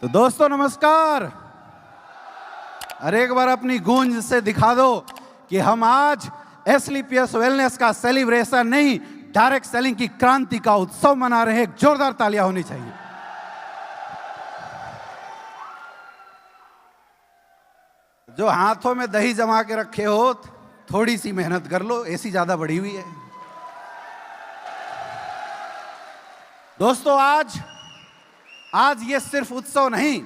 तो दोस्तों नमस्कार। अरे एक बार अपनी गूंज से दिखा दो कि हम आज एसलीपीएस वेलनेस का सेलिब्रेशन नहीं, डायरेक्ट सेलिंग की क्रांति का उत्सव मना रहे हैं। जोरदार तालियां होनी चाहिए। जो हाथों में दही जमा के रखे हो, थोड़ी सी मेहनत कर लो, एसी ज्यादा बढ़ी हुई है। दोस्तों आज ये सिर्फ उत्सव नहीं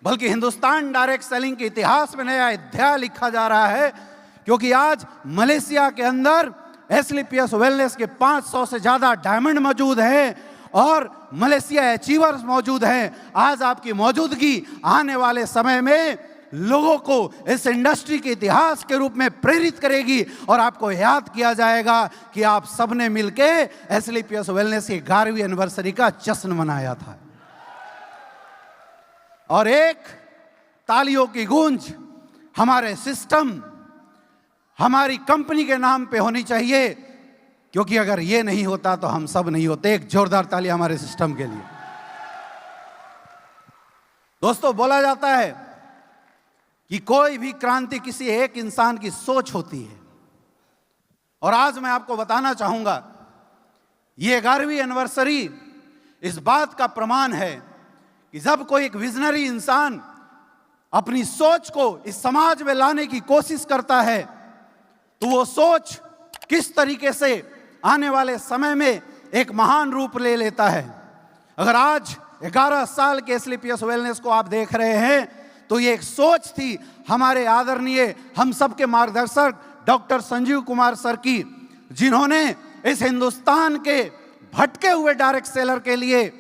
बल्कि हिंदुस्तान डायरेक्ट सेलिंग के इतिहास में नया अध्याय लिखा जा रहा है, क्योंकि आज मलेशिया के अंदर एसलीपीएस वेलनेस के 500 से ज्यादा डायमंड मौजूद हैं और मलेशिया अचीवर्स मौजूद हैं। आज आपकी मौजूदगी आने वाले समय में लोगों को इस इंडस्ट्री के इतिहास के रूप में प्रेरित करेगी और आपको याद किया जाएगा कि आप सबने मिलके एसलीपीएस वेलनेस की 11वीं एनिवर्सरी का जश्न मनाया था। और एक तालियों की गूंज हमारे सिस्टम, हमारी कंपनी के नाम पे होनी चाहिए, क्योंकि अगर ये नहीं होता तो हम सब नहीं होते। एक जोरदार ताली हमारे सिस्टम के लिए। दोस्तों, बोला जाता है कि कोई भी क्रांति किसी एक इंसान की सोच होती है, और आज मैं आपको बताना चाहूंगा ये 11वीं एनिवर्सरी इस बात का प्रमाण है कि जब कोई एक विजनरी इंसान अपनी सोच को इस समाज में लाने की कोशिश करता है तो वो सोच किस तरीके से आने वाले समय में एक महान रूप ले लेता है। अगर आज 11 साल के एसलीपीएस वेलनेस को आप देख रहे हैं तो ये एक सोच थी हमारे आदरणीय, हम सबके मार्गदर्शक डॉक्टर संजीव कुमार सर की, जिन्होंने इस हिंदुस्तान के भटके हुए डायरेक्ट सेलर के लिए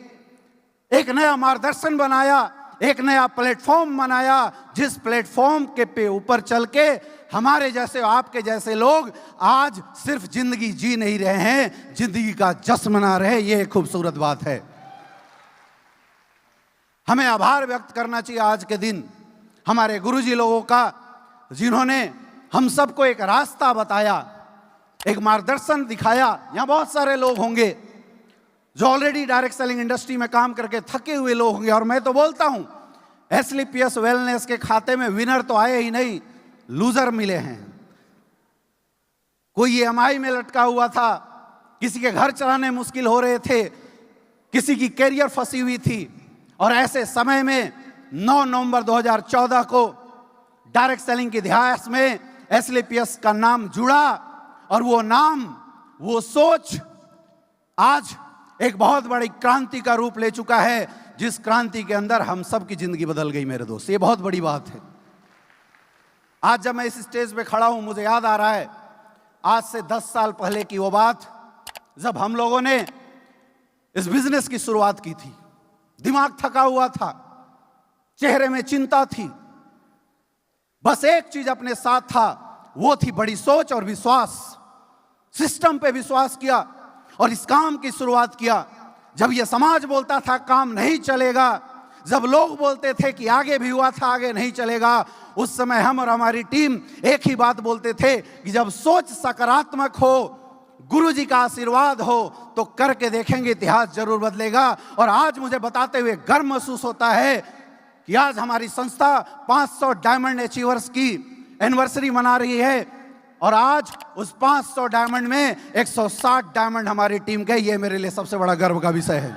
एक नया मार्गदर्शन बनाया, एक नया प्लेटफॉर्म बनाया, जिस प्लेटफॉर्म के पे ऊपर चल के हमारे जैसे, आपके जैसे लोग आज सिर्फ जिंदगी जी नहीं रहे हैं, जिंदगी का जश्न मना रहे हैं। ये खूबसूरत बात है। हमें आभार व्यक्त करना चाहिए आज के दिन हमारे गुरुजी लोगों का, जिन्होंने हम सबको एक रास्ता बताया, एक मार्गदर्शन दिखाया। यहां बहुत सारे लोग होंगे जो ऑलरेडी डायरेक्ट सेलिंग इंडस्ट्री में काम करके थके हुए लोग होंगे, और मैं तो बोलता हूं एसलीपीएस वेलनेस के खाते में विनर तो आए ही नहीं, लूजर मिले हैं। कोई ईएमआई में लटका हुआ था, किसी के घर चलाने मुश्किल हो रहे थे, किसी की कैरियर फंसी हुई थी, और ऐसे समय में 9 नवंबर 2014 को डायरेक्ट सेलिंग के इतिहास में एसलीपीएस का नाम जुड़ा, और वो नाम, वो सोच आज एक बहुत बड़ी क्रांति का रूप ले चुका है, जिस क्रांति के अंदर हम सब की जिंदगी बदल गई मेरे दोस्त। ये बहुत बड़ी बात है। आज जब मैं इस स्टेज पे खड़ा हूं, मुझे याद आ रहा है आज से 10 साल पहले की वो बात, जब हम लोगों ने इस बिजनेस की शुरुआत की थी। दिमाग थका हुआ था, चेहरे में चिंता थी, बस एक चीज अपने साथ था, वो थी बड़ी सोच और विश्वास। सिस्टम पे विश्वास किया और इस काम की शुरुआत किया। जब ये समाज बोलता था काम नहीं चलेगा, जब लोग बोलते थे कि आगे भी हुआ था आगे नहीं चलेगा, उस समय हम और हमारी टीम एक ही बात बोलते थे कि जब सोच सकारात्मक हो, गुरुजी का आशीर्वाद हो, तो करके देखेंगे, इतिहास जरूर बदलेगा। और आज मुझे बताते हुए गर्व महसूस होता है कि आज हमारी संस्था 500 डायमंड अचीवर्स की एनिवर्सरी मना रही है, और आज उस 500 डायमंड में 160 डायमंड हमारी टीम के। ये मेरे लिए सबसे बड़ा गर्व का विषय है।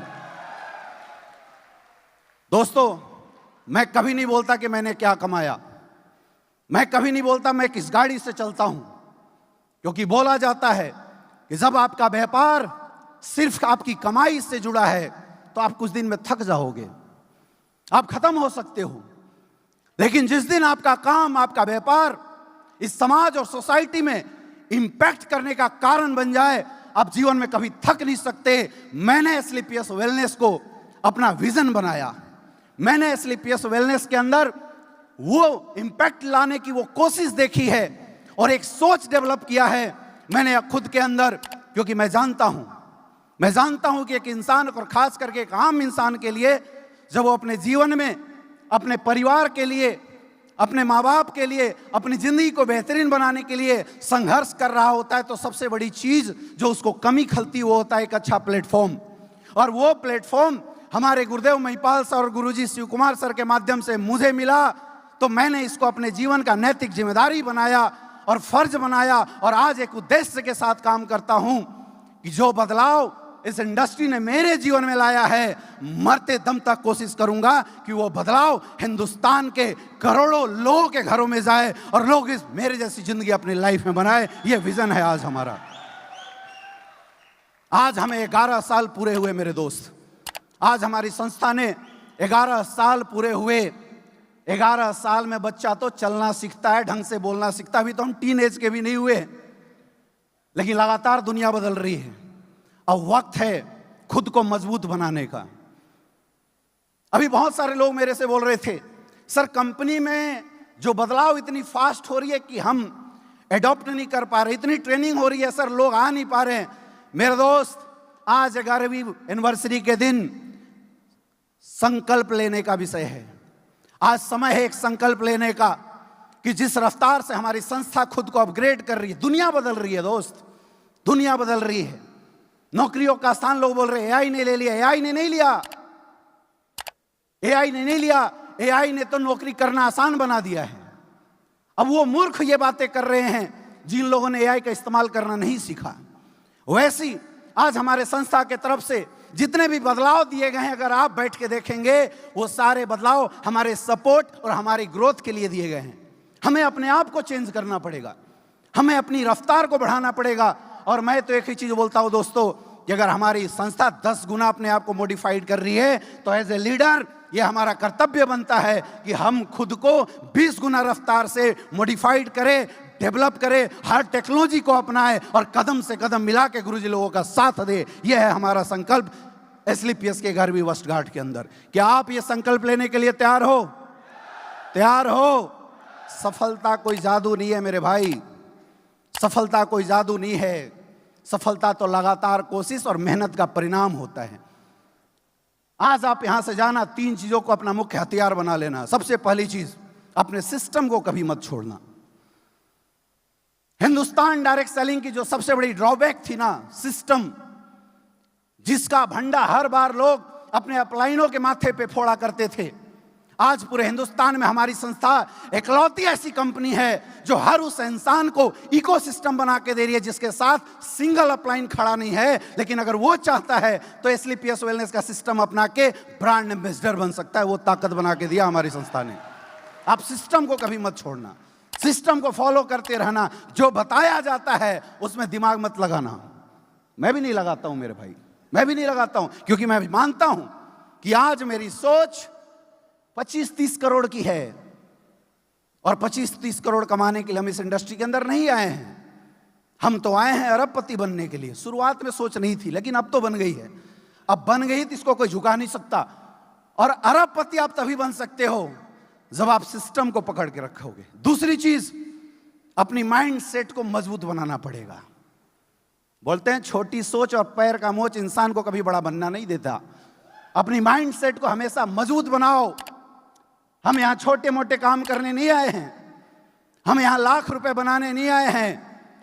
दोस्तों, मैं कभी नहीं बोलता कि मैंने क्या कमाया, मैं कभी नहीं बोलता मैं किस गाड़ी से चलता हूं, क्योंकि बोला जाता है कि जब आपका व्यापार सिर्फ आपकी कमाई से जुड़ा है तो आप कुछ दिन में थक जाओगे, आप खत्म हो सकते हो। लेकिन जिस दिन आपका काम, आपका व्यापार इस समाज और सोसाइटी में इंपैक्ट करने का कारण बन जाए, आप जीवन में कभी थक नहीं सकते। मैंने एसलीपीएस वेलनेस को अपना विजन बनाया, मैंने एसलीपीएस वेलनेस के अंदर वो इंपैक्ट लाने की वो कोशिश देखी है और एक सोच डेवलप किया है मैंने खुद के अंदर, क्योंकि मैं जानता हूं कि एक इंसान, और खास करके एक आम इंसान के लिए, जब वो अपने जीवन में अपने परिवार के लिए, अपने माँ बाप के लिए, अपनी जिंदगी को बेहतरीन बनाने के लिए संघर्ष कर रहा होता है, तो सबसे बड़ी चीज जो उसको कमी खलती वो होता है एक अच्छा प्लेटफॉर्म। और वो प्लेटफॉर्म हमारे गुरुदेव महिपाल सर और गुरुजी शिव कुमार सर के माध्यम से मुझे मिला, तो मैंने इसको अपने जीवन का नैतिक जिम्मेदारी बनाया और फर्ज बनाया, और आज एक उद्देश्य के साथ काम करता हूं कि जो बदलाव इस इंडस्ट्री ने मेरे जीवन में लाया है, मरते दम तक कोशिश करूंगा कि वो बदलाव हिंदुस्तान के करोड़ों लोगों के घरों में जाए और लोग इस मेरे जैसी जिंदगी अपनी लाइफ में बनाए। ये विजन है आज हमारा। आज हमें 11 साल पूरे हुए मेरे दोस्त। आज हमारी संस्था ने 11 साल पूरे हुए। 11 साल में बच्चा तो चलना सीखता है, ढंग से बोलना सीखता है। अभी तो हम टीन एज के भी नहीं हुए, लेकिन लगातार दुनिया बदल रही है। अब वक्त है खुद को मजबूत बनाने का। अभी बहुत सारे लोग मेरे से बोल रहे थे, सर कंपनी में जो बदलाव इतनी फास्ट हो रही है कि हम एडॉप्ट नहीं कर पा रहे, इतनी ट्रेनिंग हो रही है सर, लोग आ नहीं पा रहे हैं। मेरे दोस्त, आज 11वीं एनिवर्सरी के दिन संकल्प लेने का विषय है। आज समय है एक संकल्प लेने का कि जिस रफ्तार से हमारी संस्था खुद को अपग्रेड कर रही है, दुनिया बदल रही है दोस्त, दुनिया बदल रही है। नौकरियों का स्थान लोग बोल रहे हैं एआई ने ले लिया। एआई ने नहीं लिया, एआई ने नहीं लिया। एआई ने तो नौकरी करना आसान बना दिया है। अब वो मूर्ख ये बातें कर रहे हैं जिन लोगों ने एआई का इस्तेमाल करना नहीं सीखा। वैसी आज हमारे संस्था के तरफ से जितने भी बदलाव दिए गए हैं, अगर आप बैठ के देखेंगे, वो सारे बदलाव हमारे सपोर्ट और हमारी ग्रोथ के लिए दिए गए हैं। हमें अपने आप को चेंज करना पड़ेगा, हमें अपनी रफ्तार को बढ़ाना पड़ेगा। और मैं तो एक ही चीज बोलता हूं दोस्तों, कि अगर हमारी संस्था 10 गुना अपने आप को मॉडिफाइड कर रही है, तो एज ए लीडर ये हमारा कर्तव्य बनता है कि हम खुद को 20 गुना रफ्तार से मॉडिफाइड करें, डेवलप करें, हर टेक्नोलॉजी को अपनाएं और कदम से कदम मिला के गुरुजी लोगों का साथ दे। यह है हमारा संकल्प एसलीपीएस के 11वीं वर्षगांठ के अंदर। क्या आप ये संकल्प लेने के लिए तैयार हो? तैयार हो? सफलता कोई जादू नहीं है मेरे भाई, सफलता कोई जादू नहीं है। सफलता तो लगातार कोशिश और मेहनत का परिणाम होता है। आज आप यहां से जाना, 3 चीजों को अपना मुख्य हथियार बना लेना। सबसे पहली चीज, अपने सिस्टम को कभी मत छोड़ना। हिंदुस्तान डायरेक्ट सेलिंग की जो सबसे बड़ी ड्रॉबैक थी ना, सिस्टम, जिसका भंडा हर बार लोग अपने अपलाइनों के माथे पे फोड़ा करते थे, आज पूरे हिंदुस्तान में हमारी संस्था इकलौती ऐसी कंपनी है जो हर उस इंसान को इकोसिस्टम बना के दे रही है जिसके साथ सिंगल अपलाइन खड़ा नहीं है, लेकिन अगर वो चाहता है तो एसलीपीएस वेलनेस का सिस्टम अपना के ब्रांड एम्बेसडर बन सकता है। वो ताकत बना के दिया हमारी संस्था ने। आप सिस्टम को कभी मत छोड़ना, सिस्टम को फॉलो करते रहना। जो बताया जाता है उसमें दिमाग मत लगाना। मैं भी नहीं लगाता हूं मेरे भाई, मैं भी नहीं लगाता हूं, क्योंकि मैं भी मानता हूं कि आज मेरी सोच 25-30 करोड़ की है, और 25-30 करोड़ कमाने के लिए हम इस इंडस्ट्री के अंदर नहीं आए हैं। हम तो आए हैं अरबपति बनने के लिए। शुरुआत में सोच नहीं थी, लेकिन अब तो बन गई है। अब बन गई तो इसको कोई झुका नहीं सकता। और अरबपति आप तभी बन सकते हो जब आप सिस्टम को पकड़ के रखोगे। दूसरी चीज, अपनी माइंड सेट को मजबूत बनाना पड़ेगा। बोलते हैं छोटी सोच और पैर का मोच इंसान को कभी बड़ा बनना नहीं देता। अपनी माइंड सेट को हमेशा मजबूत बनाओ। हम यहां छोटे मोटे काम करने नहीं आए हैं, हम यहां लाख रुपए बनाने नहीं आए हैं।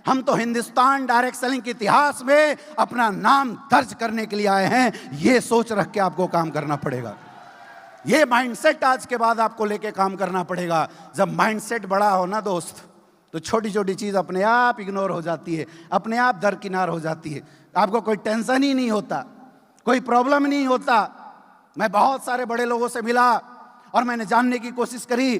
हम तो हिंदुस्तान डायरेक्ट सेलिंग के इतिहास में अपना नाम दर्ज करने के लिए आए हैं। ये सोच रख के आपको काम करना पड़ेगा। ये माइंडसेट आज के बाद आपको लेके काम करना पड़ेगा। जब माइंडसेट बड़ा हो ना दोस्त, तो छोटी छोटी चीज अपने आप इग्नोर हो जाती है, अपने आप दरकिनार हो जाती है। आपको कोई टेंशन ही नहीं होता, कोई प्रॉब्लम नहीं होता। मैं बहुत सारे बड़े लोगों से मिला और मैंने जानने की कोशिश करी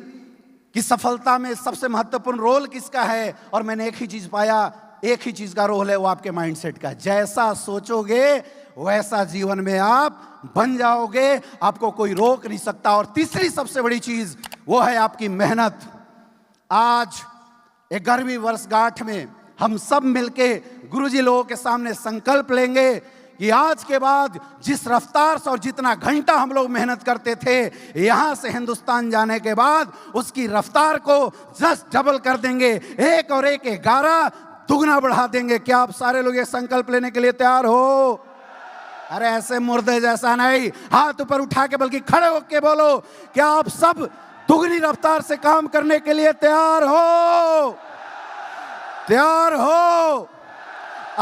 कि सफलता में सबसे महत्वपूर्ण रोल किसका है, और मैंने एक ही चीज पाया, एक ही चीज का रोल है, वो आपके माइंडसेट का। जैसा सोचोगे वैसा जीवन में आप बन जाओगे, आपको कोई रोक नहीं सकता। और तीसरी सबसे बड़ी चीज वो है आपकी मेहनत। आज 11वीं वर्षगांठ में हम सब मिलके गुरुजी लोगों के सामने संकल्प लेंगे कि आज के बाद जिस रफ्तार से और जितना घंटा हम लोग मेहनत करते थे, यहां से हिंदुस्तान जाने के बाद उसकी रफ्तार को जस्ट डबल कर देंगे। 1 और 1 11 दुगना बढ़ा देंगे। क्या आप सारे लोग ये संकल्प लेने के लिए तैयार हो? अरे ऐसे मुर्दे जैसा नहीं, हाथ ऊपर उठा के बल्कि खड़े होके बोलो, क्या आप सब दुगनी रफ्तार से काम करने के लिए तैयार हो? तैयार हो?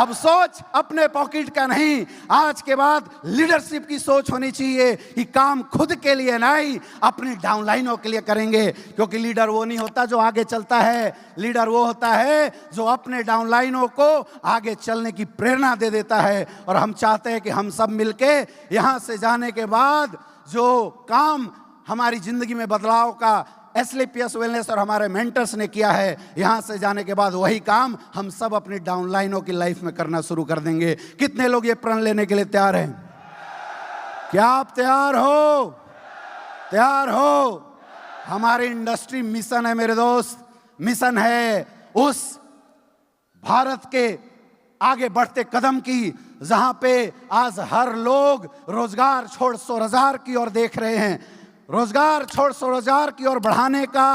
अब सोच अपने पॉकेट का नहीं, आज के बाद लीडरशिप की सोच होनी चाहिए कि काम खुद के लिए नहीं, अपनी डाउनलाइनों के लिए करेंगे। क्योंकि लीडर वो नहीं होता जो आगे चलता है, लीडर वो होता है जो अपने डाउनलाइनों को आगे चलने की प्रेरणा दे देता है। और हम चाहते हैं कि हम सब मिलके यहां से जाने के बाद जो काम हमारी जिंदगी में बदलाव का एसएलपीएस वेलनेस और हमारे मेंटर्स ने किया है, यहां से जाने के बाद वही काम हम सब अपनी डाउनलाइनों की लाइफ में करना शुरू कर देंगे। कितने लोग ये प्रण लेने के लिए तैयार हैं? क्या आप तैयार हो? तैयार हो? हमारी इंडस्ट्री मिशन है मेरे दोस्त, मिशन है उस भारत के आगे बढ़ते कदम की जहां पे आज हर लोग रोजगार छोड़ स्वरोजगार की ओर देख रहे हैं। रोजगार छोड़ स्वरोजगार की ओर बढ़ाने का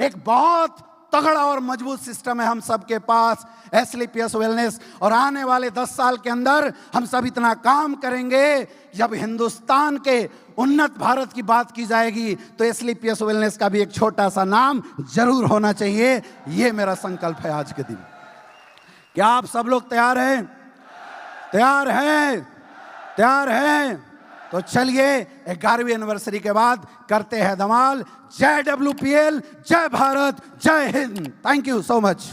एक बहुत तगड़ा और मजबूत सिस्टम है हम सबके पास, एसएलपीएस वेलनेस। और आने वाले 10 साल के अंदर हम सब इतना काम करेंगे, जब हिंदुस्तान के उन्नत भारत की बात की जाएगी तो एसएलपीएस वेलनेस का भी एक छोटा सा नाम जरूर होना चाहिए। ये मेरा संकल्प है आज के दिन। क्या आप सब लोग तैयार हैं? तैयार हैं? तैयार हैं? तो चलिए 11वीं एनिवर्सरी के बाद करते हैं धमाल। जय WPL, जय भारत, जय Hind. Thank you so much.